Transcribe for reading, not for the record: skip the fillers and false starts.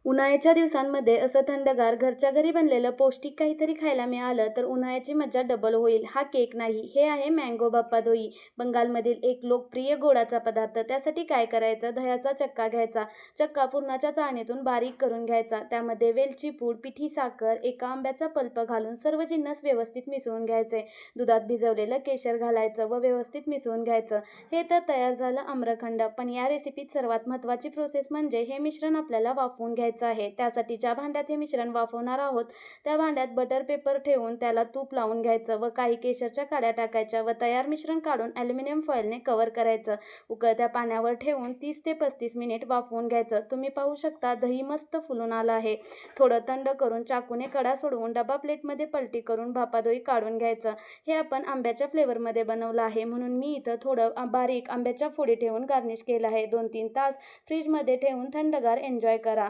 उन्हाळ्याच्या दिवसांमध्ये असं थंडगार घरच्या घरी बनलेलं पौष्टिक काहीतरी खायला मिळालं तर उन्हाळ्याची मजा डबल होईल. हा केक नाही, हे आहे मँगो बप्पादोई. बंगालमधील एक लोकप्रिय गोडाचा पदार्थ. त्यासाठी काय करायचं? दह्याचा चक्का घ्यायचा. चक्का पुरणाच्या चाळणीतून बारीक करून घ्यायचा. त्यामध्ये वेलची पूड, पिठी साखर, एका आंब्याचा पल्प घालून सर्व जिन्नस व्यवस्थित मिसळून घ्यायचे. दुधात भिजवलेलं केशर घालायचं व व्यवस्थित मिसळून घ्यायचं. हे तर तयार झालं आम्रखंड. पण या रेसिपीत सर्वात महत्त्वाची प्रोसेस म्हणजे हे मिश्रण आपल्याला वाफवून घ्यायचं आहे. त्यासाठी ज्या भांड्यात हे मिश्रण वाफवणार आहोत त्या भांड्यात बटर पेपर ठेवून त्याला तूप लावून घ्यायचं व काही केशरच्या काड्या टाकायच्या व तयार मिश्रण काढून ॲल्युमिनियम फॉइलने कव्हर करायचं. उकळत्या पाण्यावर ठेवून 30 ते 35 मिनिट वाफवून घ्यायचं. तुम्ही पाहू शकता दही मस्त फुलून आलं आहे. थोडं थंड करून चाकूने कडा सोडवून डबा प्लेटमध्ये पलटी करून बप्पादोई काढून घ्यायचं. हे आपण आंब्याच्या फ्लेवरमध्ये बनवलं आहे म्हणून मी इथं थोडं बारीक आंब्याच्या फोडी ठेवून गार्निश केलं आहे. 2-3 तास फ्रीजमध्ये ठेवून थंडगार एन्जॉय करा.